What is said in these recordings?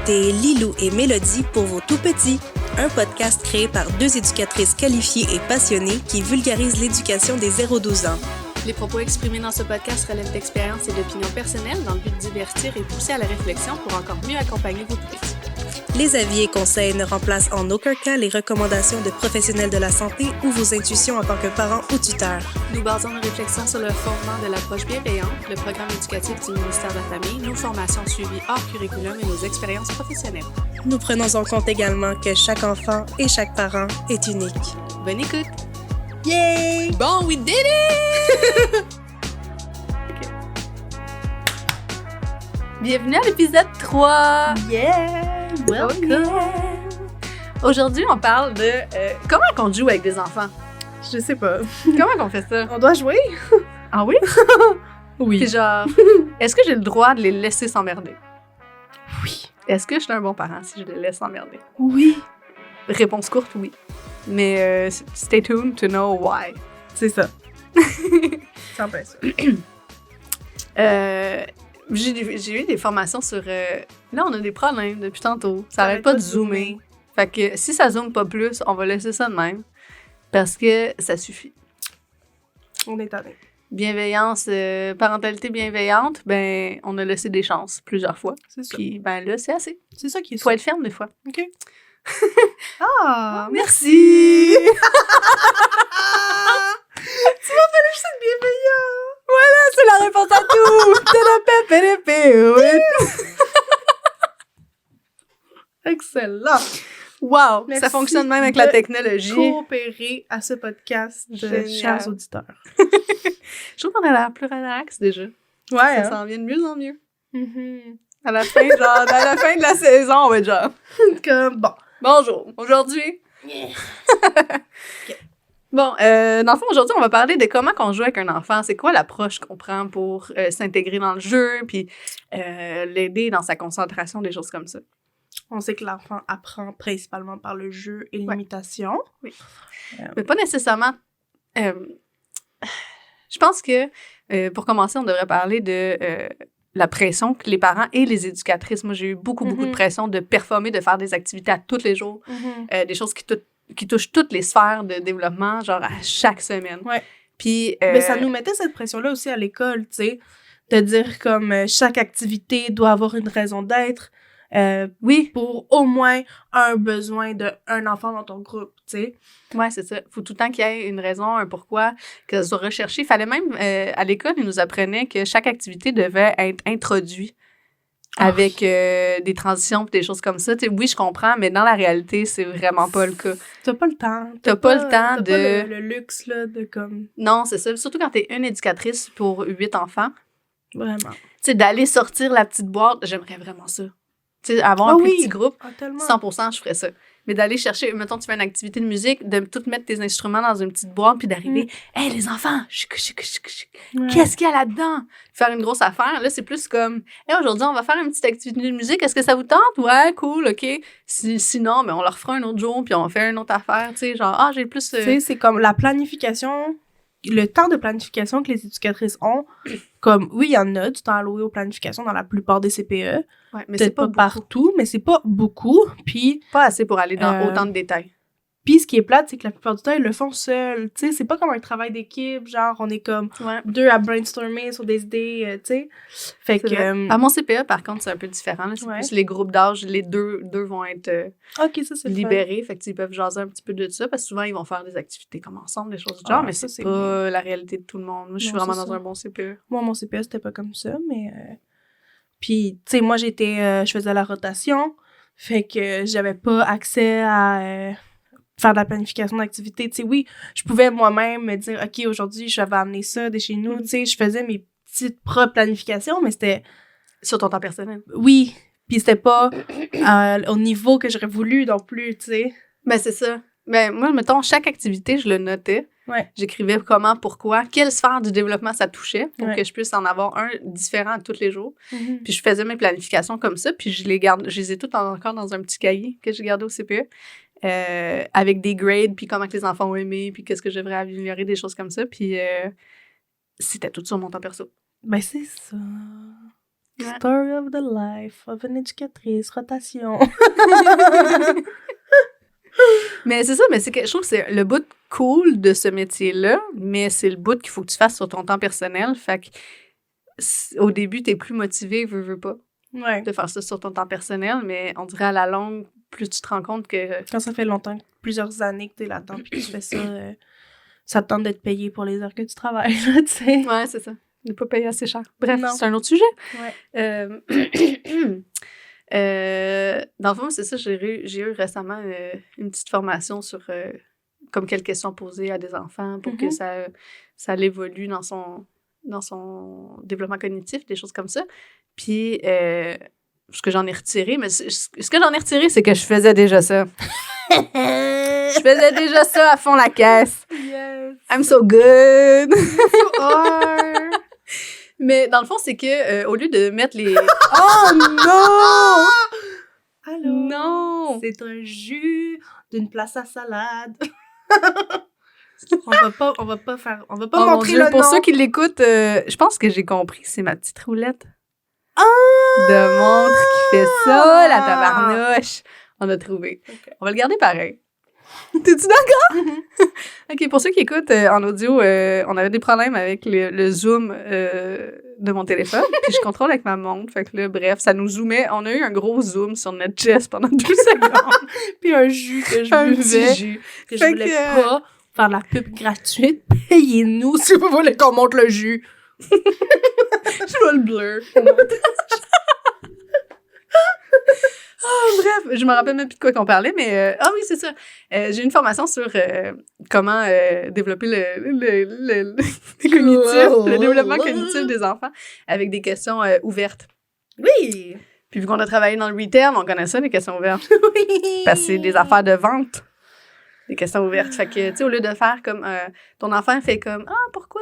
écoutez Lilou et Mélodie pour vos tout-petits, un podcast créé par deux éducatrices qualifiées et passionnées qui vulgarisent l'éducation des 0-12 ans. Les propos exprimés dans ce podcast relèvent d'expériences et d'opinions personnelles dans le but de divertir et pousser à la réflexion pour encore mieux accompagner vos tout-petits. Les avis et conseils ne remplacent en aucun cas les recommandations de professionnels de la santé ou vos intuitions en tant que parent ou tuteur. Nous basons nos réflexions sur le fondement de l'approche bienveillante, le programme éducatif du ministère de la Famille, nos formations suivies hors curriculum et nos expériences professionnelles. Nous prenons en compte également que chaque enfant et chaque parent est unique. Bonne écoute! Yay! Bon, we did it! Okay. Bienvenue à l'épisode 3! Yeah! Welcome! Aujourd'hui, on parle de comment on joue avec des enfants. Je sais pas. Comment on fait ça? On doit jouer? Ah oui? Oui. C'est genre, est-ce que j'ai le droit de les laisser s'emmerder? Oui. Est-ce que je suis un bon parent si je les laisse s'emmerder? Oui. Réponse courte, oui. Mais stay tuned to know why. C'est ça. C'est un peu ça. J'ai eu des formations sur... là, on a des problèmes depuis tantôt. Ça arrête pas de zoomer. Fait que si ça zoome pas plus, on va laisser ça de même. Parce que ça suffit. On est tanné. Bienveillance, parentalité bienveillante, ben, on a laissé des chances plusieurs fois. C'est ça. Puis, ben là, c'est assez. C'est ça qui est Faut être ferme des fois. OK. Ah, merci! Tu m'as fallu juste être bienveillant. C'est la réponse à tout! Excellent. Wow! Merci Ça fonctionne même avec la technologie. Coopérer à ce podcast, chers auditeurs. Je trouve qu'on a l'air plus relax déjà. Ouais. Ça s'en vient de mieux en mieux. Mm-hmm. À la fin, à la fin de la saison, on va être genre... Comme, bon. Bonjour! Aujourd'hui... Yeah. Bon, dans le fond, aujourd'hui, on va parler de comment on joue avec un enfant. C'est quoi l'approche qu'on prend pour s'intégrer dans le jeu, puis l'aider dans sa concentration, des choses comme ça. On sait que l'enfant apprend principalement par le jeu et l'imitation. Oui. Mais pas nécessairement... je pense que, pour commencer, on devrait parler de la pression que les parents et les éducatrices... Moi, j'ai eu beaucoup de pression de performer, de faire des activités à tous les jours, des choses qui touchent toutes les sphères de développement, genre à chaque semaine. Ouais. Puis... Mais ça nous mettait cette pression-là aussi à l'école, tu sais, de dire comme chaque activité doit avoir une raison d'être. Oui. Pour au moins un besoin d'un enfant dans ton groupe, tu sais. Ouais, c'est ça. Faut tout le temps qu'il y ait une raison, un pourquoi, que ça soit recherché. Il fallait même, à l'école, ils nous apprenaient que chaque activité devait être introduite avec des transitions et des choses comme ça. T'sais, oui, je comprends, mais dans la réalité, c'est vraiment pas le cas. T'as pas le temps. T'as pas le temps t'as de... pas le luxe, là, de comme... Non, c'est ça. Surtout quand t'es une éducatrice pour 8 enfants. Vraiment. Tu sais, d'aller sortir la petite boîte, j'aimerais vraiment ça. Tu sais, avoir un plus petit groupe, 100%, je ferais ça. Mais d'aller chercher, mettons, tu fais une activité de musique, de tout mettre tes instruments dans une petite boîte, puis d'arriver, hey, les enfants, qu'est-ce qu'il y a là-dedans? Faire une grosse affaire. Là, c'est plus comme, hey, aujourd'hui, on va faire une petite activité de musique, est-ce que ça vous tente? Ouais, cool, OK. Sinon, ben, on leur fera un autre jour, puis on fait une autre affaire, tu sais, genre, j'ai plus... Tu sais, c'est comme la planification, le temps de planification que les éducatrices ont, comme, oui, il y en a du temps alloué aux planifications dans la plupart des CPE. Ouais, mais c'est pas partout, mais c'est pas beaucoup. Puis pas assez pour aller dans autant de détails. Puis ce qui est plate, c'est que la plupart du temps, ils le font seuls. Tu sais, c'est pas comme un travail d'équipe, genre on est comme deux à brainstormer sur des idées, tu sais. Fait que... À mon CPE, par contre, c'est un peu différent. Là. C'est plus les groupes d'âge, les deux vont être libérés. Fait qu'ils peuvent jaser un petit peu de ça, parce que souvent, ils vont faire des activités comme ensemble, des choses du genre, mais c'est pas la réalité de tout le monde. Moi, je suis vraiment dans un bon CPE. Moi, mon CPE, c'était pas comme ça, mais... Puis, tu sais, moi, je faisais la rotation, fait que j'avais pas accès à faire de la planification d'activités. Tu sais, oui, je pouvais moi-même me dire, OK, aujourd'hui, je vais amener ça de chez nous. Tu sais, je faisais mes petites propres planifications, mais c'était... Sur ton temps personnel. Oui, puis c'était pas au niveau que j'aurais voulu non plus, tu sais. Ben, c'est ça. Ben, moi, mettons, chaque activité, je le notais. Ouais. J'écrivais comment, pourquoi, quelle sphère du développement ça touchait pour que je puisse en avoir un différent tous les jours. Puis je faisais mes planifications comme ça, puis je les ai toutes encore dans un petit cahier que j'ai gardé au CPE, avec des grades, puis comment que les enfants ont aimé, puis qu'est-ce que je devrais améliorer, des choses comme ça. Puis c'était tout sur mon temps perso. Ben, c'est ça. Ouais. Story of the life of an éducatrice, rotation. Mais c'est ça, mais je trouve que c'est le bout cool de ce métier-là, mais c'est le bout qu'il faut que tu fasses sur ton temps personnel. Fait que au début, t'es plus motivé, veux pas, de faire ça sur ton temps personnel, mais on dirait à la longue, plus tu te rends compte que... Quand ça fait longtemps, plusieurs années que t'es là-dedans, puis que tu fais ça, ça te tente d'être payé pour les heures que tu travailles, là, tu sais. Ouais, c'est ça. Ne pas payer assez cher. Bref, c'est un autre sujet. Ouais. Dans le fond, c'est ça, j'ai eu récemment une petite formation sur comme quelles questions poser à des enfants pour que ça l'évolue dans son développement cognitif, des choses comme ça. Puis, ce que j'en ai retiré, mais ce que j'en ai retiré, c'est que je faisais déjà ça. Je faisais déjà ça à fond la caisse. Yes. I'm so good. You are. Mais dans le fond, c'est que au lieu de mettre les... Oh non! Allô? Non! C'est un jus d'une place à salade. on va pas montrer le nom. Pour ceux qui l'écoutent, je pense que j'ai compris, c'est ma petite roulette de montre qui fait ça, la tabarnouche. On a trouvé. Okay. On va le garder pareil. T'es-tu d'accord? OK, pour ceux qui écoutent en audio, on avait des problèmes avec le zoom de mon téléphone, puis je contrôle avec ma montre. Fait que là, bref, ça nous zoomait. On a eu un gros zoom sur notre chest pendant 2 secondes. Puis un jus que je buvais, jus. que je voulais pas faire de la pub gratuite. Payez-nous si vous voulez qu'on monte le jus. Je vois le bleu. Bref, je me rappelle même plus de quoi qu'on parlait, mais... oui, c'est ça. J'ai une formation sur comment développer le développement cognitif des enfants avec des questions ouvertes. Oui! Puis vu qu'on a travaillé dans le retail, on connaît ça, les questions ouvertes. Oui! Parce que c'est des affaires de vente. Des questions ouvertes. Fait que, tu sais, au lieu de faire comme... ton enfant fait comme « Ah, pourquoi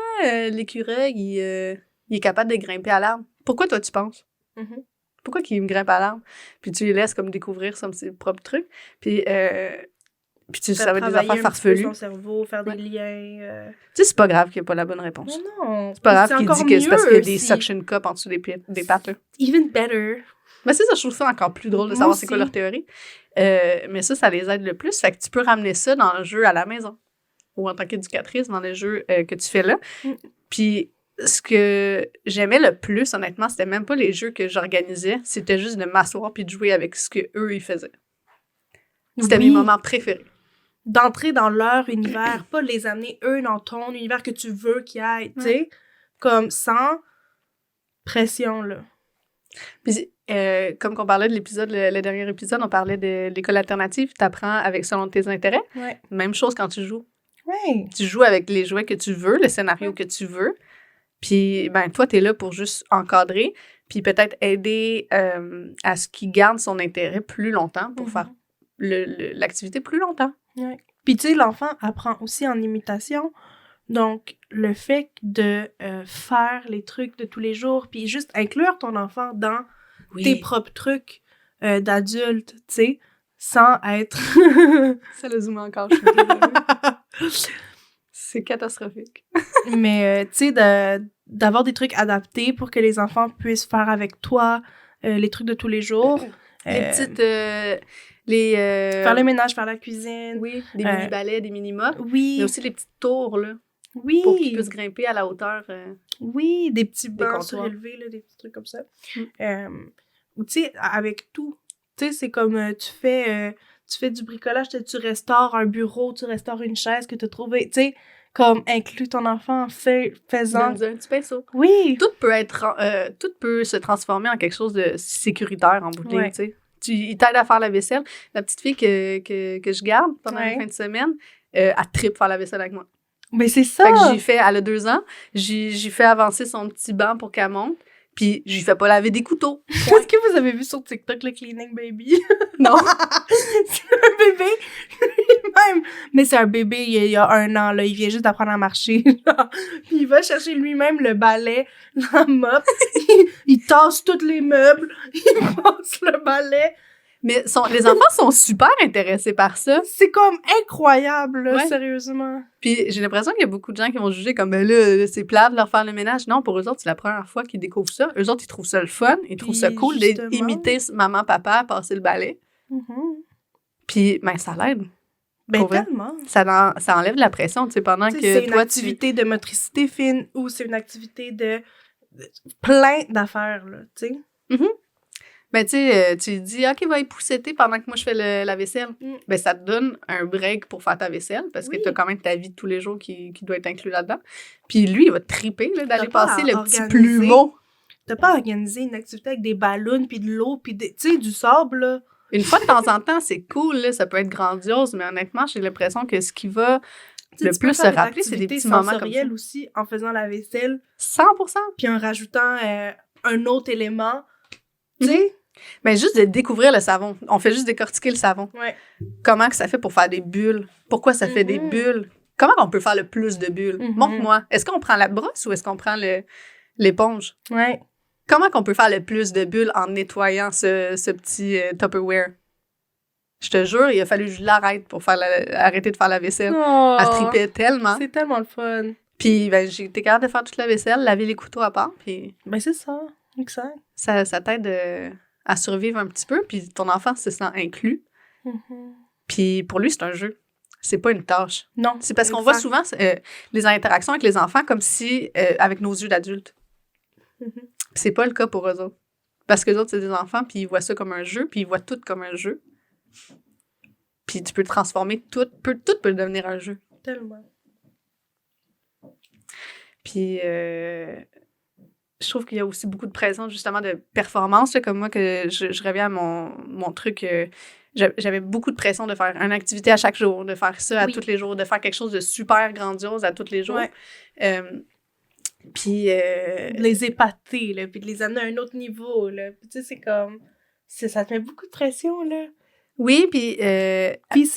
l'écureuil, il est capable de grimper à l'arbre? Pourquoi toi, tu penses? Mm-hmm. Pourquoi qu'il me grimpe à l'arbre? » Puis tu les laisses comme découvrir ses propres trucs. Puis ça va être des affaires farfelues. Son cerveau, faire des liens. Tu sais, c'est pas grave qu'il n'y ait pas la bonne réponse. Non. C'est pas grave qu'il dit que c'est parce qu'il y a des suction cups en dessous des pattes. Là. Even better. Mais c'est ça, je trouve ça encore plus drôle de savoir c'est quoi leur théorie. Mais ça les aide le plus. Fait que tu peux ramener ça dans le jeu à la maison. Ou en tant qu'éducatrice, dans les jeux que tu fais là. Puis ce que j'aimais le plus, honnêtement, c'était même pas les jeux que j'organisais. C'était juste de m'asseoir puis de jouer avec ce qu'eux, ils faisaient. C'était mes moments préférés. D'entrer dans leur univers, pas les amener eux dans ton univers que tu veux qu'ils aillent, tu sais. Comme sans pression, là. Puis, comme qu'on parlait de l'épisode, le dernier épisode, on parlait de l'école alternative. Tu apprends selon tes intérêts. Ouais. Même chose quand tu joues. Ouais. Tu joues avec les jouets que tu veux, le scénario que tu veux. Puis, ben, toi, t'es là pour juste encadrer, puis peut-être aider à ce qu'il garde son intérêt plus longtemps pour faire l'activité plus longtemps. Ouais. Puis, tu sais, l'enfant apprend aussi en imitation. Donc, le fait de faire les trucs de tous les jours, puis juste inclure ton enfant dans tes propres trucs d'adulte, tu sais, sans être... Ça le zoome encore, je suis désolée. C'est catastrophique. Mais, tu sais, d'avoir des trucs adaptés pour que les enfants puissent faire avec toi les trucs de tous les jours. Les petites... faire le ménage, faire la cuisine. Oui, des mini-balais, des mini-mops. Oui. Mais aussi les petites tours, là. Oui. Pour qu'ils puissent grimper à la hauteur. Oui, des petits bancs surélevés, là, des petits trucs comme ça. Ou, tu sais, avec tout. Tu sais, c'est comme tu fais du bricolage, tu restaures un bureau, tu restaures une chaise que tu as trouvée. Tu sais, comme inclus ton enfant faisant. Dans un petit pinceau. Oui. Tout peut se transformer en quelque chose de sécuritaire en bout de ligne, tu sais. Il t'aide à faire la vaisselle. La petite fille que je garde pendant la fin de semaine, elle tripe faire la vaisselle avec moi. Mais c'est ça! Fait que elle a 2 ans, j'ai fait avancer son petit banc pour qu'elle monte, puis j'y fais pas laver des couteaux. Est-ce que vous avez vu sur TikTok le Cleaning Baby? Non! C'est un bébé lui-même! Mais c'est un bébé, il y a 1 an, là, il vient juste d'apprendre à marcher. Puis il va chercher lui-même le balai, la mop, il tasse tous les meubles, il passe le balai. Mais les enfants sont super intéressés par ça. C'est comme incroyable, là, sérieusement. Puis j'ai l'impression qu'il y a beaucoup de gens qui vont juger comme, ben là, c'est plate de leur faire le ménage. Non, pour eux autres, c'est la première fois qu'ils découvrent ça. Eux autres, ils trouvent ça le fun. Ils trouvent ça cool d'imiter maman, papa, passer le balai. Puis, ben, ça l'aide. Ben, tellement. Ça enlève de la pression, tu sais, pendant que c'est une activité de motricité fine ou c'est une activité de plein d'affaires, là, tu sais. Ben, tu sais, tu dis, OK, va épousseter pendant que moi, je fais la vaisselle. Ben, ça te donne un break pour faire ta vaisselle parce que t'as quand même ta vie de tous les jours qui doit être inclus là-dedans. Puis lui, il va te triper, là, d'aller passer le petit plumeau. T'as pas organisé une activité avec des ballons, puis de l'eau, puis tu sais, du sable, là. Une fois de temps en temps, c'est cool, là, ça peut être grandiose, mais honnêtement, j'ai l'impression que ce qui va le plus se rappeler, c'est des petits moments comme ça. Aussi, en faisant la vaisselle. 100%. Puis en rajoutant un autre élément, tu sais. Mais juste de découvrir le savon. On fait juste décortiquer le savon. Ouais. Comment que ça fait pour faire des bulles? Pourquoi ça fait des bulles? Comment on peut faire le plus de bulles? Montre-moi. Est-ce qu'on prend la brosse ou est-ce qu'on prend l'éponge? Ouais. Comment qu'on peut faire le plus de bulles en nettoyant ce petit Tupperware? Je te jure, il a fallu que je l'arrête pour arrêter de faire la vaisselle. Oh, elle tripait tellement. C'est tellement le fun. Puis ben, j'ai été capable de faire toute la vaisselle, laver les couteaux à part. Puis ben c'est ça, exact. Ça t'aide à survivre un petit peu, puis ton enfant se sent inclus. Puis pour lui, c'est un jeu. C'est pas une tâche. Non. C'est parce qu'on voit souvent les interactions avec les enfants comme si, avec nos yeux d'adultes. C'est pas le cas pour eux autres. Parce que les autres, c'est des enfants, puis ils voient ça comme un jeu, puis ils voient tout comme un jeu. Puis tu peux transformer tout peut devenir un jeu. Tellement. Puis je trouve qu'il y a aussi beaucoup de pression, justement, de performance. Là, comme moi, que je reviens à mon truc. J'avais beaucoup de pression de faire une activité à chaque jour, de faire ça à tous les jours, de faire quelque chose de super grandiose à tous les jours. Puis de les épater, là, puis de les amener à un autre niveau, là. Puis tu sais, c'est comme... ça te met beaucoup de pression, là. Oui, puis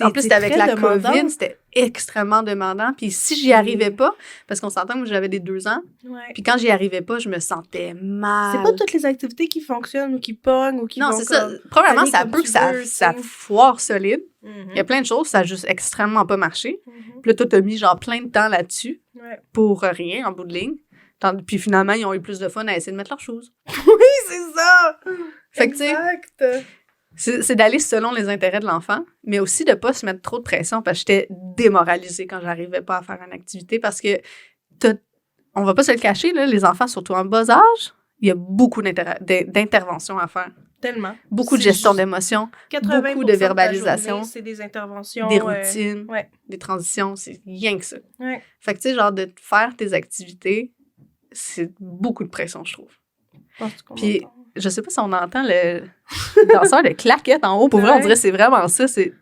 en plus, c'était avec la COVID, c'était extrêmement demandant. Puis si j'y arrivais pas, parce qu'on s'entend que j'avais des 2 ans, puis quand j'y arrivais pas, je me sentais mal. C'est pas toutes les activités qui fonctionnent ou qui pognent ou qui non, c'est ça. Probablement, ça peut que ça foire solide. Il y a plein de choses, ça a juste extrêmement pas marché. Puis là, toi, t'as mis genre plein de temps là-dessus pour rien, en bout de ligne. Puis finalement, ils ont eu plus de fun à essayer de mettre leurs choses. Oui, c'est ça! Fait que, exact! C'est d'aller selon les intérêts de l'enfant, mais aussi de pas se mettre trop de pression parce que j'étais démoralisée quand j'arrivais pas à faire une activité parce que on va pas se le cacher, là, les enfants, surtout en bas âge, il y a beaucoup d'interventions à faire. Tellement. Beaucoup de gestion d'émotions, beaucoup de verbalisation. C'est des interventions. Des routines, des transitions, c'est rien que ça. Ouais. Fait que, tu sais, genre, de faire tes activités, c'est beaucoup de pression, je trouve. Puis, je sais pas si on entend le danseur de claquettes en haut. Pour vrai, on dirait que c'est vraiment ça. C'est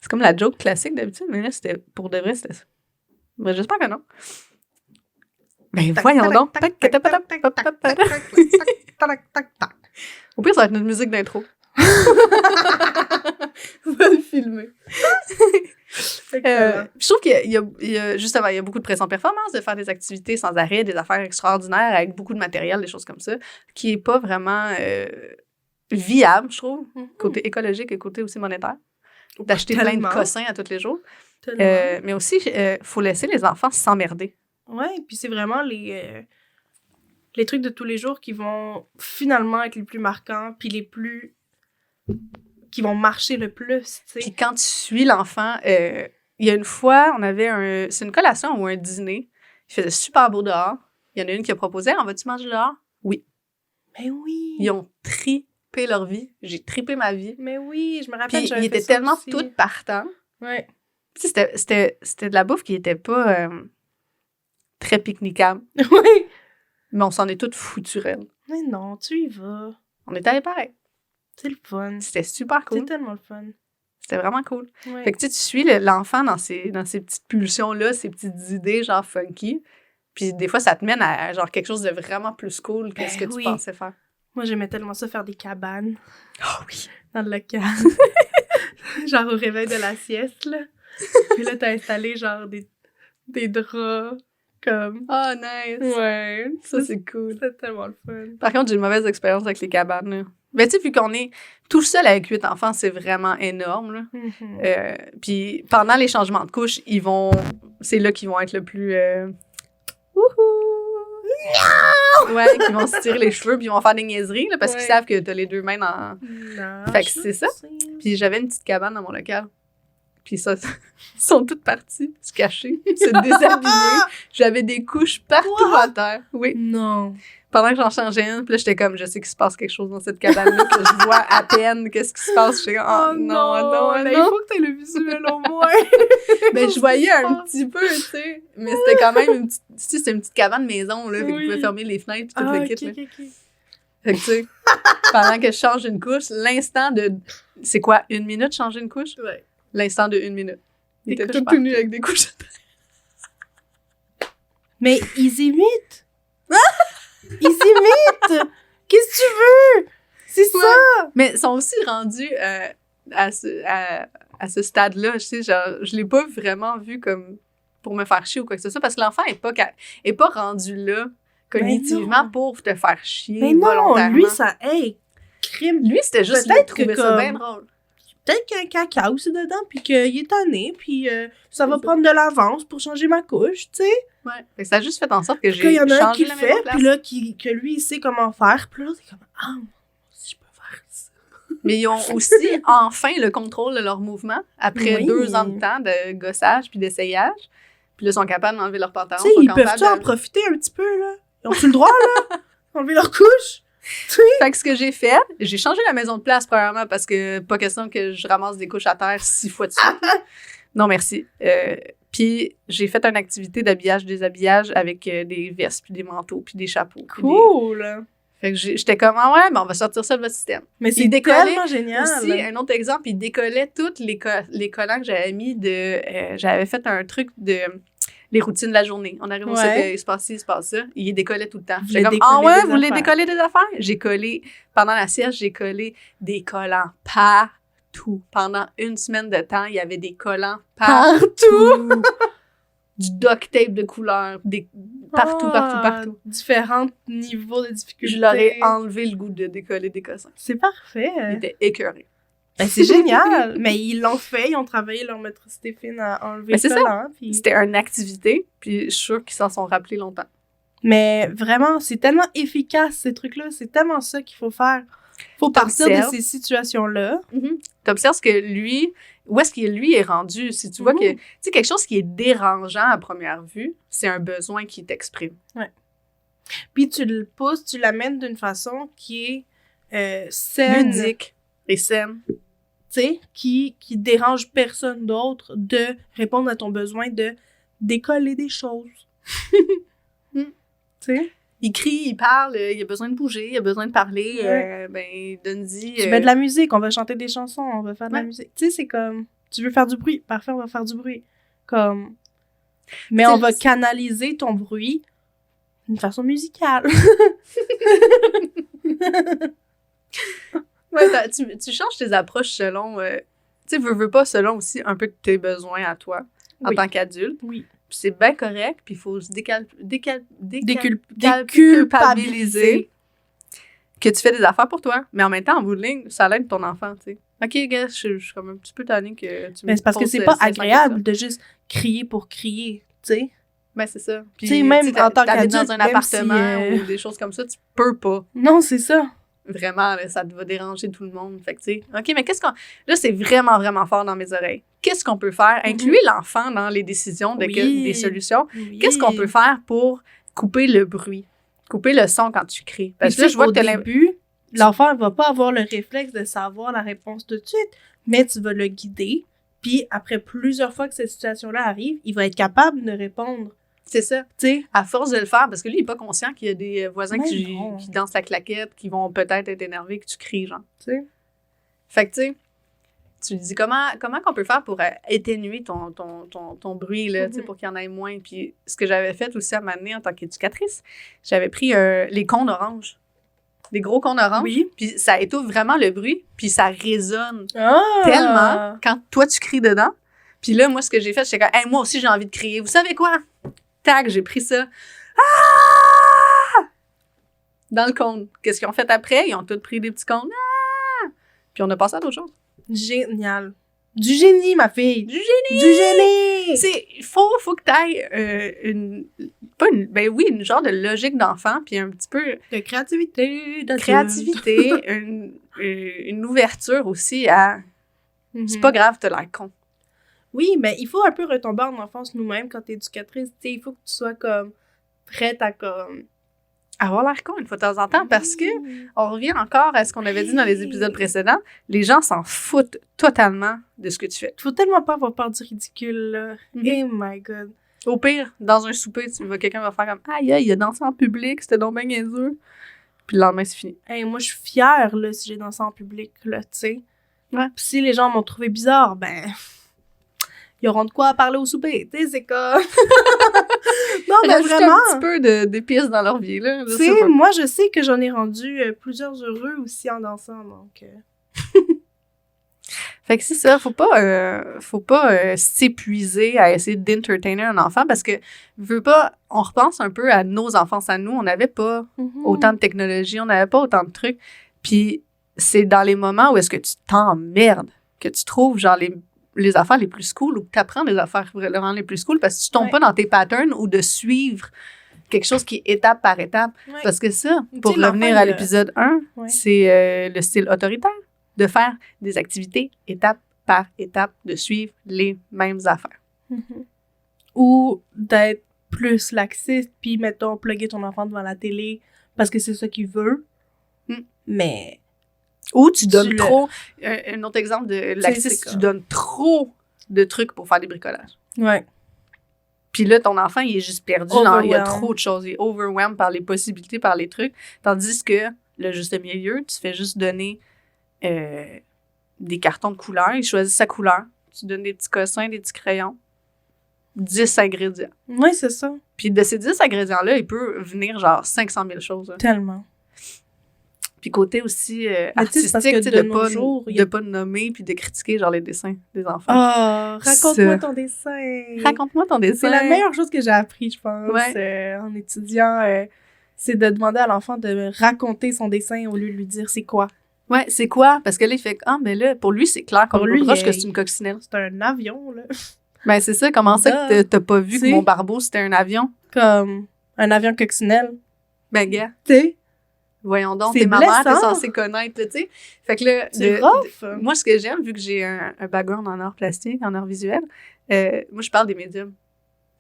comme la joke classique d'habitude, mais là, pour de vrai, c'était ça. Mais j'espère que non. Ben, voyons donc. Au pire, ça va être notre musique d'intro. On va le filmer. Je trouve qu'il y a justement, il y a beaucoup de pression performance de faire des activités sans arrêt, des affaires extraordinaires avec beaucoup de matériel, des choses comme ça, qui est pas vraiment viable, je trouve, côté écologique et côté aussi monétaire. D'acheter plein de cossins à tous les jours. Mais aussi, faut laisser les enfants s'emmerder. Ouais, puis c'est vraiment les trucs de tous les jours qui vont finalement être les plus marquants, puis les plus... qui vont marcher le plus, tu sais. Puis quand tu suis l'enfant, il y a une fois, c'est une collation ou un dîner. Il faisait super beau dehors. Il y en a une qui a proposé, on va-tu manger dehors? Oui. Mais oui! Ils ont trippé leur vie. J'ai trippé ma vie. Mais oui, je me rappelle. Puis ils étaient tellement toutes partants. Ouais. C'était de la bouffe qui était pas très pique-niquable. Oui! Mais on s'en est toutes fouturelles. Mais non, tu y vas. On est allés pareil. C'est le fun. C'était super cool. C'est tellement le fun. C'était vraiment cool. Ouais. Fait que tu suis l'enfant dans ces petites pulsions-là, ces petites idées genre funky. Puis des fois, ça te mène à genre quelque chose de vraiment plus cool que ce que tu pensais faire. Moi, j'aimais tellement ça faire des cabanes. Oh oui! Dans le local. Genre au réveil de la sieste, là. Puis là, t'as installé genre des draps comme... Oh, nice! Ouais. Ça, c'est cool. C'est tellement le fun. Par contre, j'ai une mauvaise expérience avec les cabanes, là. Ben, tu sais, vu qu'on est tout seul avec 8 enfants, c'est vraiment énorme, là. Puis pendant les changements de couches, c'est là qu'ils vont être le plus... Ouais, qui vont se tirer les cheveux, puis ils vont faire des niaiseries, là, parce qu'ils savent que t'as les 2 mains dans... Non, fait que c'est ça. Puis j'avais une petite cabane dans mon local. Puis ça, ils sont toutes parties, se cacher, se déshabiller. J'avais des couches partout à terre. Oui. Non. Pendant que j'en changeais une, puis là, j'étais comme, je sais qu'il se passe quelque chose dans cette cabane-là, que je vois à peine qu'est-ce qui se passe. J'étais comme, oh non. Il faut que t'aies le visuel au moins. Ben, je voyais un petit peu, tu sais. Mais c'était quand même une petite, tu sais, c'était une petite cabane maison, là, fait que tu pouvais fermer les fenêtres, tout le kit, là. Fait que, tu sais, pendant que je change une couche, l'instant de... C'est quoi, 1 minute changer une couche? Ouais. L'instant de 1 minute. Ils étaient tout nus avec des couches. Mais ils imitent! Ils imitent! Qu'est-ce que tu veux? C'est ça! Mais ils sont aussi rendus à ce stade-là. Je sais, genre, je l'ai pas vraiment vu comme pour me faire chier ou quoi que ce soit, parce que l'enfant est pas rendu là cognitivement pour te faire chier. Mais non, volontairement. lui, ça... Hey, crime! Lui, c'était juste peut-être trouver ça bien drôle. Peut-être qu'il y a un cacao aussi dedans, puis qu'il est tanné, puis ça va prendre de l'avance pour changer ma couche, tu sais. Ouais. Fait que ça a juste fait en sorte que j'ai changé la maison. Il y en a un qui le fait, puis là, que lui, il sait comment faire, puis là, c'est comme, ah, si je peux faire ça. Mais ils ont aussi enfin le contrôle de leur mouvement après 2 ans de temps de gossage puis d'essayage. Puis là, ils sont capables d'enlever leurs pantalons. Tu sais, ils peuvent-tu en profiter un petit peu, là? Ils ont-tu le droit, là? Enlever leur couche? Fait que ce que j'ai fait, j'ai changé la maison de place, premièrement, parce que pas question que je ramasse des couches à terre 6 fois de suite. Non, merci. Puis j'ai fait une activité d'habillage-déshabillage avec des vestes, puis des manteaux, puis des chapeaux. Cool! Fait que j'étais comme, ah ouais, ben on va sortir ça de votre système. Mais c'est tellement génial! Aussi, un autre exemple, il décollait tous les collants que j'avais mis j'avais fait un truc de... les routines de la journée. On arrive au site, il se passe ci, il se passe ça. Il les décollait tout le temps. J'étais comme, ah ouais, vous voulez décoller des affaires? J'ai collé, pendant la sieste, j'ai collé des collants partout. Pendant 1 semaine de temps, il y avait des collants partout. Du duct tape de couleur, partout. Différents niveaux de difficulté. Je leur ai enlevé le goût de décoller des cossins. C'est parfait. Ils étaient écœurés. Ben, c'est génial. Mais ils l'ont fait, ils ont travaillé leur motricité fine à enlever le collant. Puis... C'était une activité, puis je suis sûre qu'ils s'en sont rappelés longtemps. Mais vraiment, c'est tellement efficace, ces trucs-là. C'est tellement ça qu'il faut faire. Faut partir de ces situations-là. T'observes ce que lui... Où est-ce que lui est rendu? Si tu vois que... Tu sais, quelque chose qui est dérangeant à première vue, c'est un besoin qui t'exprime. Ouais. Puis tu le pousses, tu l'amènes d'une façon qui est saine. Ludique et saine. Tu sais, qui dérange personne d'autre de répondre à ton besoin de décoller des choses. Tu sais? Il crie, il parle, il a besoin de bouger, il a besoin de parler. Ben, donne-y... Tu mets de la musique, on va chanter des chansons, on va faire de la musique. Tu sais, c'est comme... Tu veux faire du bruit? Parfait, on va faire du bruit. Comme... Mais on va canaliser ton bruit d'une façon musicale. Ouais, tu changes tes approches selon... tu sais, veux pas, selon aussi un peu tes besoins à toi, en tant qu'adulte. Oui. Puis c'est bien correct, puis il faut se déculpabiliser que tu fais des affaires pour toi. Mais en même temps, en bout de ligne, ça l'aide ton enfant, tu sais. OK, gars, je suis comme un petit peu tannée que tu me... Mais c'est parce que c'est pas agréable de juste crier pour crier, tu sais. Ben, c'est ça. Puis, tu sais, même en tant qu'adulte, dans un appartement ou des choses comme ça, tu peux pas. Non, c'est ça. Vraiment, là, ça va déranger tout le monde. Fait que, tu sais, OK, mais qu'est-ce qu'on... Là, c'est vraiment, vraiment fort dans mes oreilles. Qu'est-ce qu'on peut faire? Incluer l'enfant dans les décisions des solutions. Oui. Qu'est-ce qu'on peut faire pour couper le bruit? Couper le son quand tu cries? Parce que là, je vois que au début, l'enfant ne va pas avoir le réflexe de savoir la réponse tout de suite, mais tu vas le guider. Puis après plusieurs fois que cette situation-là arrive, il va être capable de répondre. C'est ça. T'sais, à force de le faire, parce que lui, il n'est pas conscient qu'il y a des voisins qui dansent la claquette, qui vont peut-être être énervés que tu cries, genre. T'sais. Fait que, tu sais, tu lui dis comment qu'on peut faire pour atténuer ton bruit, là, pour qu'il y en ait moins. Puis ce que j'avais fait aussi à un moment donné en tant qu'éducatrice, j'avais pris les cônes oranges. Des gros cônes oranges. Oui. Puis ça étouffe vraiment le bruit, puis ça résonne tellement quand toi, tu cries dedans. Puis là, moi, ce que j'ai fait, c'est que hey, moi aussi, j'ai envie de crier. Vous savez quoi? Tac, j'ai pris ça. Ah! Dans le cône. Qu'est-ce qu'ils ont fait après? Ils ont tous pris des petits cônes. Puis on a passé à d'autres choses. Génial. Du génie, ma fille! Du génie! Faut que t'ailles une genre de logique d'enfant, puis un petit peu... De créativité. Une ouverture aussi à... C'est pas grave, t'as l'air con. Oui, mais il faut un peu retomber en enfance nous-mêmes quand t'es éducatrice. T'sais, il faut que tu sois comme prête à comme... avoir l'air con une fois de temps en temps, parce que on revient encore à ce qu'on avait dit dans les épisodes précédents, les gens s'en foutent totalement de ce que tu fais. Faut tellement pas avoir peur du ridicule, là. Oh my God. Au pire, dans un souper, quelqu'un va faire comme « Aïe, il a dansé en public, c'était donc bien niaiseux. » Puis le lendemain, c'est fini. Hey, moi, je suis fière, là, si j'ai dansé en public, là, tu sais. Ouais. Puis si les gens m'ont trouvé bizarre, ben... Ils auront de quoi parler au souper, tu sais, c'est comme... Non, mais vraiment... un petit peu d'épices dans leur vie, là. Tu sais, moi, je sais que j'en ai rendu plusieurs heureux aussi en dansant, donc... Fait que c'est ça, faut pas s'épuiser à essayer d'entertainer un enfant, parce que, veux pas, on repense un peu à nos enfances à nous, on n'avait pas autant de technologie, on n'avait pas autant de trucs, puis c'est dans les moments où est-ce que tu t'emmerdes, que tu trouves, genre, les affaires les plus cool, ou que tu apprends les affaires vraiment les plus cool, parce que tu tombes pas dans tes patterns ou de suivre quelque chose qui est étape par étape. Ouais. Parce que ça, pour revenir à l'épisode 1, c'est le style autoritaire, de faire des activités étape par étape, de suivre les mêmes affaires. Ou d'être plus laxiste, puis, mettons, plugger ton enfant devant la télé parce que c'est ça qu'il veut, mais... Ou tu donnes trop... Un autre exemple de laxisme, tu donnes trop de trucs pour faire des bricolages. Ouais. Puis là, ton enfant, il est juste perdu. Non, il y a trop de choses. Il est overwhelmed par les possibilités, par les trucs. Tandis que le juste milieu, tu fais juste donner des cartons de couleurs. Il choisit sa couleur. Tu donnes des petits cossins, des petits crayons. 10 ingrédients. Oui, c'est ça. Puis de ces 10 ingrédients-là, il peut venir genre 500 000 choses. Hein. Tellement. Puis côté aussi artistique, de pas nommer puis de critiquer genre les dessins des enfants. Raconte-moi ton dessin. Raconte-moi ton dessin. C'est la meilleure chose que j'ai appris, je pense, en étudiant. C'est de demander à l'enfant de raconter son dessin au lieu de lui dire c'est quoi. Ouais, c'est quoi? Parce que là, il fait mais là, pour lui, c'est clair comme le broche que c'est une coccinelle. C'est un avion, là. Ben, c'est ça. Comment ça que t'as pas vu que mon barbeau, c'était un avion? Comme un avion coccinelle. Ben, gars. Tu sais? Voyons donc, t'es ma mère, t'es censée connaître, tu sais. Fait que là, c'est rough. Moi, ce que j'aime, vu que j'ai un background en art plastique, en art visuel, moi, je parle des médiums.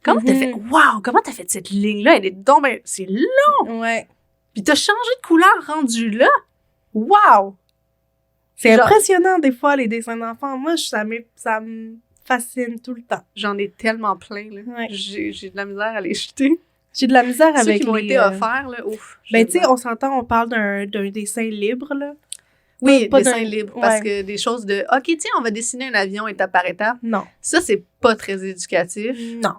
Comment t'as fait? Wow! Comment t'as fait cette ligne-là? Elle est donc ben... C'est long! Ouais. Puis t'as changé de couleur rendu là? Wow! C'est impressionnant, des fois, les dessins d'enfants. Moi, ça me fascine tout le temps. J'en ai tellement plein, là. Ouais. J'ai de la misère à les jeter. J'ai de la misère avec ceux qui m'ont été offerts, là, ouf. Ben, tu sais, on s'entend, on parle d'un dessin libre, là. Oui, dessin libre, parce que des choses de « OK, tiens, on va dessiner un avion étape par étape. » Non. Ça, c'est pas très éducatif. Non.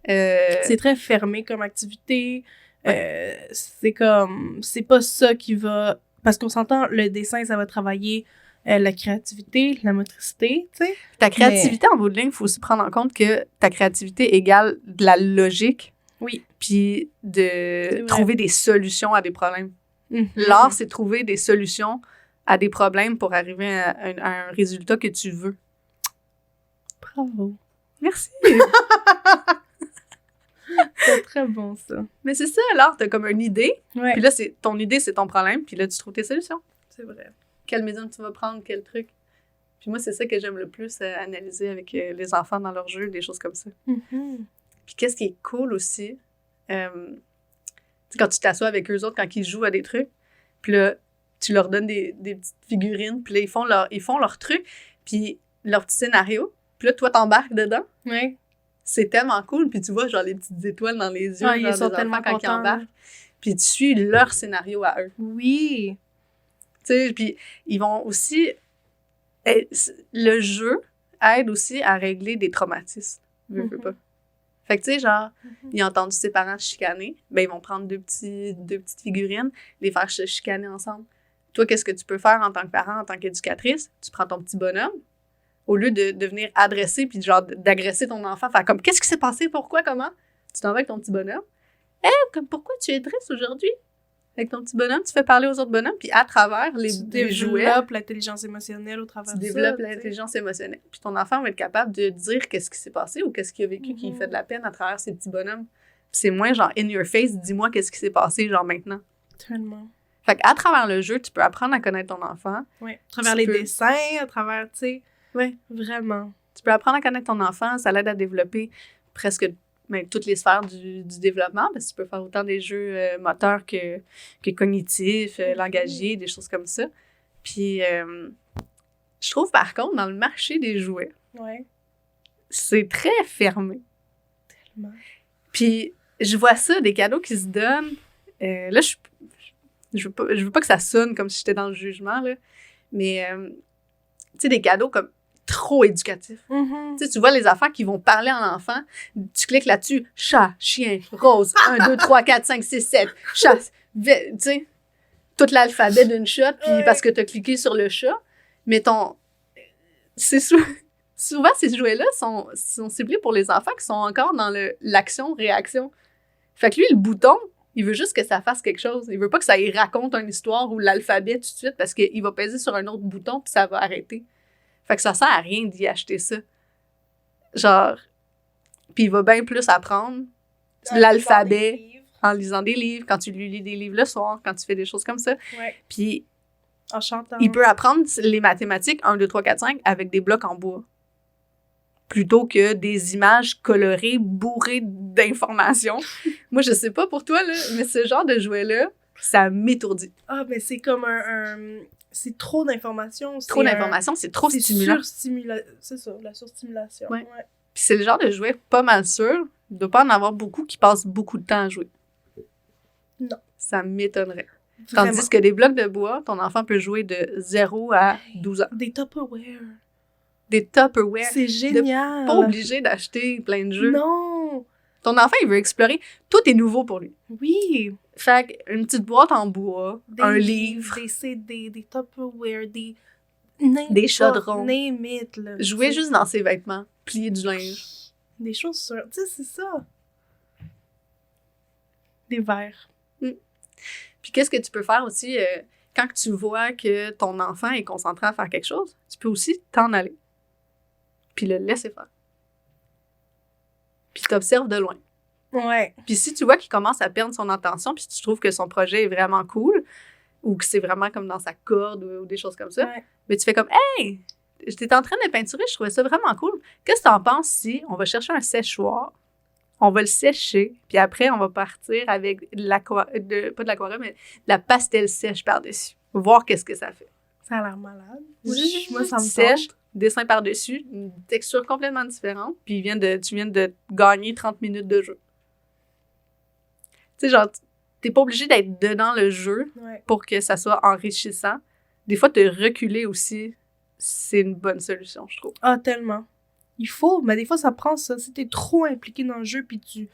C'est très fermé comme activité. C'est comme... C'est pas ça qui va... Parce qu'on s'entend, le dessin, ça va travailler la créativité, la motricité, tu sais. Ta créativité, en bout de ligne, il faut aussi prendre en compte que ta créativité égale de la logique. Oui. Puis de trouver des solutions à des problèmes. L'art, c'est trouver des solutions à des problèmes pour arriver à un résultat que tu veux. Bravo. Merci. C'est très bon, ça. Mais c'est ça, l'art, t'as comme une idée. Ouais. Puis là, ton idée, c'est ton problème. Puis là, tu trouves tes solutions. C'est vrai. Quel médium tu vas prendre, quel truc. Puis moi, c'est ça que j'aime le plus analyser avec les enfants dans leurs jeux, des choses comme ça. Puis qu'est-ce qui est cool aussi, quand tu t'assois avec eux autres, quand ils jouent à des trucs, puis là, tu leur donnes des petites figurines, puis là, ils font leur truc, puis leur petit scénario, puis là, toi, t'embarques dedans. Oui. C'est tellement cool, puis tu vois, genre, les petites étoiles dans les yeux, ils sont tellement quand ils embarquent, puis tu suis leur scénario à eux. Oui. Tu sais, puis ils vont aussi... Le jeu aide aussi à régler des traumatismes, veux pas. Fait que, tu sais, genre, ils ont entendu ses parents se chicaner, ben ils vont prendre deux petites figurines, les faire se chicaner ensemble. Toi, qu'est-ce que tu peux faire en tant que parent, en tant qu'éducatrice? Tu prends ton petit bonhomme, au lieu de venir adresser puis genre d'agresser ton enfant, faire comme « Qu'est-ce qui s'est passé? Pourquoi? Comment? » Tu t'en vas avec ton petit bonhomme. « Comme pourquoi tu es triste aujourd'hui? » Avec ton petit bonhomme, tu fais parler aux autres bonhommes, puis à travers les jouets... Tu développes l'intelligence émotionnelle au travers de ça. Tu développes l'intelligence émotionnelle. Puis ton enfant va être capable de dire qu'est-ce qui s'est passé ou qu'est-ce qu'il a vécu qui lui fait de la peine à travers ces petits bonhommes. Puis c'est moins genre « in your face », dis-moi qu'est-ce qui s'est passé, genre maintenant. Tellement. Fait qu'à travers le jeu, tu peux apprendre à connaître ton enfant. Oui, à travers les dessins, à travers, tu sais... Oui. Vraiment. Tu peux apprendre à connaître ton enfant, ça l'aide à développer presque toutes les sphères du développement, parce que tu peux faire autant des jeux moteurs que cognitifs, langagiers, des choses comme ça. Puis, je trouve, par contre, dans le marché des jouets, c'est très fermé. Tellement. Puis, je vois ça, des cadeaux qui se donnent. Là, je veux pas que ça sonne comme si j'étais dans le jugement, là, mais, tu sais, des cadeaux comme trop éducatif. Tu sais, tu vois les affaires qui vont parler en enfant, tu cliques là-dessus, chat, chien, rose, 1, 2, 3, 4, 5, 6, 7, chat, tu sais, tout l'alphabet d'une shot, puis parce que tu as cliqué sur le chat, mais c'est souvent, ces jouets-là sont ciblés pour les enfants qui sont encore dans l'action-réaction. Fait que lui, le bouton, il veut juste que ça fasse quelque chose. Il veut pas que ça y raconte une histoire ou l'alphabet tout de suite, parce qu'il va peser sur un autre bouton, puis ça va arrêter. Fait que ça sert à rien d'y acheter ça. Genre, puis il va bien plus apprendre l'alphabet en lisant des livres, quand tu lui lis des livres le soir, quand tu fais des choses comme ça. Puis en chantant. Il peut apprendre les mathématiques 1, 2, 3, 4, 5 avec des blocs en bois. Plutôt que des images colorées, bourrées d'informations. Moi, je sais pas pour toi, là, mais ce genre de jouet-là, ça m'étourdit. Ah, mais c'est comme c'est trop d'informations. Trop d'informations, c'est trop stimulant. C'est ça, la surstimulation. Ouais. Puis c'est le genre de jouet pas mal sûr. Il ne doit pas en avoir beaucoup qui passent beaucoup de temps à jouer. Non. Ça m'étonnerait. Vraiment. Tandis que des blocs de bois, ton enfant peut jouer de 0 à 12 ans. Des Tupperware. Des Tupperware. C'est génial. Pas obligé d'acheter plein de jeux. Non. Ton enfant, il veut explorer. Tout est nouveau pour lui. Oui. Fait qu'une petite boîte en bois, un livre. Des CD, des Tupperware, des chaudrons. Name it, là. Jouer juste dans ses vêtements. Plier du linge. Des chaussures. Tu sais, c'est ça. Des verres. Puis qu'est-ce que tu peux faire aussi quand tu vois que ton enfant est concentré à faire quelque chose? Tu peux aussi t'en aller. Puis le laisser faire. Puis t'observes de loin. Ouais. Puis si tu vois qu'il commence à perdre son attention, puis si tu trouves que son projet est vraiment cool, ou que c'est vraiment comme dans sa corde ou des choses comme ça, mais tu fais comme « Hey! J'étais en train de peinturer, je trouvais ça vraiment cool. Qu'est-ce que t'en penses si on va chercher un séchoir, on va le sécher, puis après, on va partir avec pas de l'aquarelle, mais de la pastel sèche par-dessus. Voir qu'est-ce que ça fait. » Ça a l'air malade. Moi, ça me sèche, dessin par-dessus, une texture complètement différente, puis tu viens de gagner 30 minutes de jeu. Tu sais, genre, t'es pas obligé d'être dedans le jeu pour que ça soit enrichissant. Des fois, te reculer aussi, c'est une bonne solution, je trouve. Ah, tellement. Il faut, mais des fois, ça prend ça. Si t'es trop impliqué dans le jeu, puis tu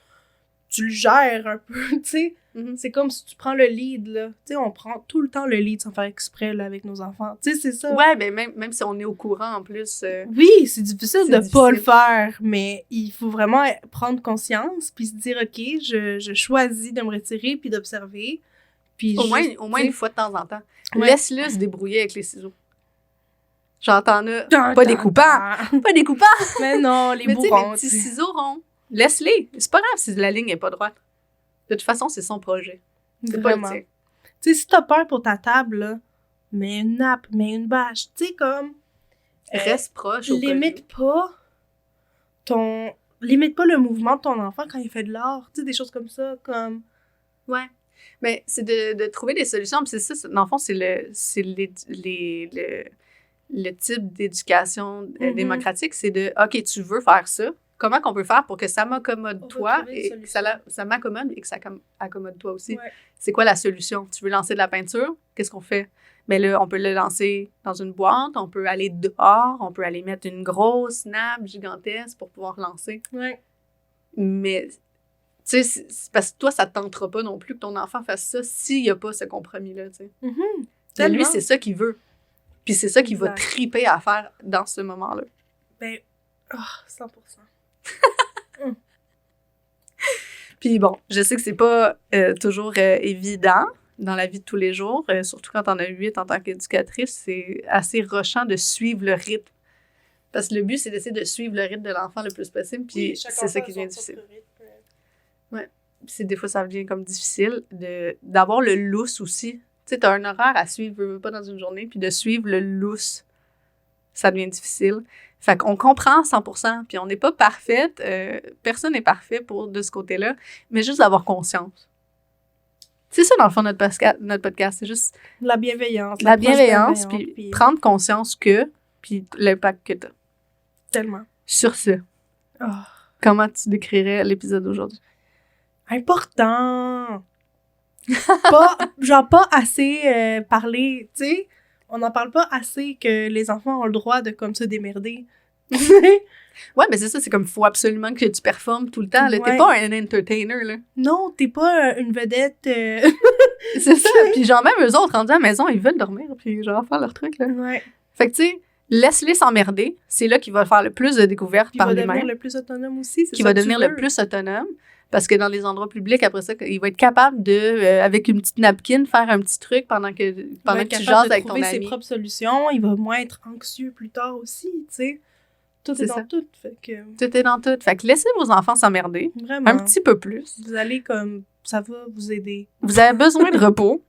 le gères un peu, tu sais. C'est comme si tu prends le lead, là. Tu sais, on prend tout le temps le lead sans faire exprès, là, avec nos enfants. Tu sais, c'est ça. Ouais, mais même si on est au courant, en plus... Oui, c'est difficile de pas le faire, mais il faut vraiment prendre conscience, puis se dire, OK, je choisis de me retirer, puis d'observer. Puis au moins une fois de temps en temps. Ouais. Laisse-le se débrouiller avec les ciseaux. J'entends pas découpant. Pas découpant. Mais non, les bourrons. Les petits ciseaux ronds. Laisse-les. C'est pas grave si la ligne n'est pas droite. De toute façon, c'est son projet. C'est vraiment. pas le tien. Tu sais, si t'as peur pour ta table, là, mets une nappe, mets une bâche. Tu sais, comme... Reste proche au limite pas le mouvement de ton enfant quand il fait de l'art. Tu sais, des choses comme ça, comme... Ouais. Mais c'est de trouver des solutions. Puis c'est ça, dans le fond, c'est le type d'éducation démocratique. C'est de, OK, tu veux faire ça. Comment qu'on peut faire pour que ça m'accommode toi et que ça m'accommode et que ça accommode toi aussi? Ouais. C'est quoi la solution? Tu veux lancer de la peinture? Qu'est-ce qu'on fait? Mais là, on peut le lancer dans une boîte, on peut aller dehors, on peut aller mettre une grosse nappe gigantesque pour pouvoir lancer. Ouais. Mais, tu sais, c'est parce que toi, ça ne te tentera pas non plus que ton enfant fasse ça s'il n'y a pas ce compromis-là, tu sais. Mais lui, c'est ça qu'il veut. Puis c'est ça qu'il va triper à faire dans ce moment-là. Ben, 100%. Puis bon, je sais que c'est pas toujours évident, dans la vie de tous les jours, surtout quand t'en as 8 en tant qu'éducatrice, c'est assez rushant de suivre le rythme. Parce que le but, c'est d'essayer de suivre le rythme de l'enfant le plus possible, puis c'est ça qui devient difficile. Ouais. Puis des fois, ça devient comme difficile d'avoir le lousse aussi. Tu sais, t'as un horaire à suivre, pas dans une journée, puis de suivre le lousse, ça devient difficile. Fait qu'on comprend 100%, puis on n'est pas parfaite, personne n'est parfait de ce côté-là, mais juste d'avoir conscience. C'est ça, dans le fond, notre podcast, c'est juste... La bienveillance. La bienveillance, puis prendre conscience puis l'impact que t'as. Tellement. Sur ce, comment tu décrirais l'épisode d'aujourd'hui? Important! pas assez parler, tu sais, on n'en parle pas assez que les enfants ont le droit de comme se démerder. Ouais, mais c'est ça, c'est comme, faut absolument que tu performes tout le temps, là. T'es pas un entertainer, là. Non, t'es pas une vedette. C'est ça, puis genre même eux autres, rendus à la maison, ils veulent dormir, puis genre faire leur truc, là. Ouais. Fait que tu sais, laisse-les s'emmerder, c'est là qu'il va faire le plus de découvertes par lui-même. Qui va devenir le plus autonome aussi, c'est ça. Qui va devenir le plus autonome, parce que dans les endroits publics, après ça, il va être capable de, avec une petite napkin, faire un petit truc pendant que tu jases avec ton ami. Il va trouver ses propres solutions, il va moins être anxieux plus tard aussi, tu sais. Tout est dans tout, fait que... Tout est dans tout. Fait que laissez vos enfants s'emmerder. Vraiment. Un petit peu plus. Vous allez comme... Ça va vous aider. Vous avez besoin de repos.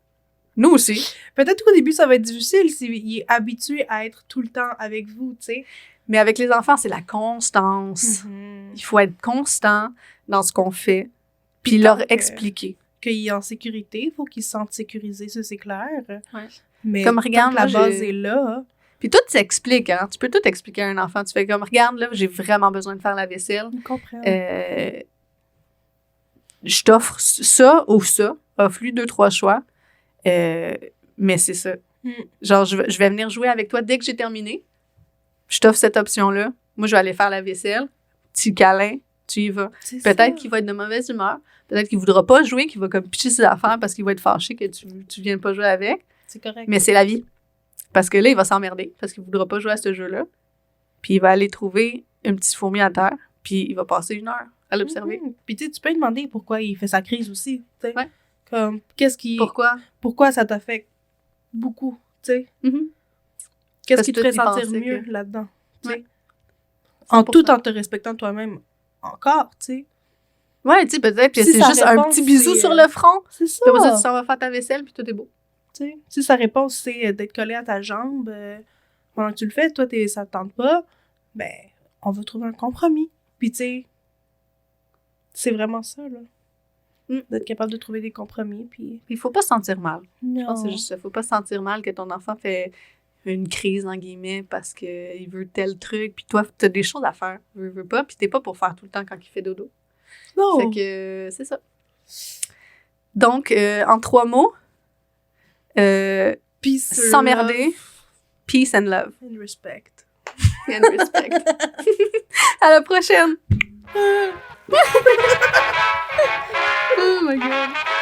Nous aussi. Peut-être qu'au début, ça va être difficile s'il est habitué à être tout le temps avec vous, tu sais. Mais avec les enfants, c'est la constance. Mm-hmm. Il faut être constant dans ce qu'on fait, puis leur expliquer. Qu'il est en sécurité, il faut qu'il se sente sécurisé, ça c'est clair. Ouais. Mais comme regarde, la base est là... Puis tout s'explique, hein. Tu peux tout expliquer à un enfant. Tu fais comme, regarde, là, j'ai vraiment besoin de faire la vaisselle. Il comprend. Je t'offre ça ou ça. Offre-lui 2-3 choix. Mais c'est ça. Genre, je vais venir jouer avec toi dès que j'ai terminé. Je t'offre cette option-là. Moi, je vais aller faire la vaisselle. Petit câlin, tu y vas. Peut-être qu'il va être de mauvaise humeur. Peut-être qu'il voudra pas jouer, qu'il va comme pitcher ses affaires parce qu'il va être fâché que tu viennes pas jouer avec. C'est correct. Mais c'est la vie. Parce que là, il va s'emmerder parce qu'il ne voudra pas jouer à ce jeu-là. Puis il va aller trouver une petite fourmi à terre, puis il va passer 1 heure à l'observer. Puis tu peux lui demander pourquoi il fait sa crise aussi. T'sais. Ouais. Comme, qu'est-ce qui... Pourquoi ça t'affecte beaucoup, tu sais? Mm-hmm. Qu'est-ce qui te ferait sentir mieux là-dedans? Ouais. Tout en te respectant toi-même encore, tu sais. Ouais, tu sais, peut-être que c'est juste un petit bisou sur le front. C'est ça. Puis après ça, tu s'en vas faire ta vaisselle, puis tout est beau. T'sais, si sa réponse, c'est d'être collé à ta jambe pendant que tu le fais, toi, ça te tente pas, ben, on va trouver un compromis. Puis, tu sais, c'est vraiment ça, là. D'être capable de trouver des compromis, puis... Il faut pas se sentir mal. Non. Je pense que c'est juste ça. Faut pas se sentir mal que ton enfant fait une crise, en guillemets, parce qu'il veut tel truc, puis toi, t'as des choses à faire, veux pas, puis t'es pas pour faire tout le temps quand il fait dodo. Non! Fait que, c'est ça. Donc, en 3 mots... peace, s'emmerder, peace and love. And respect. And respect. À la prochaine! Oh my god.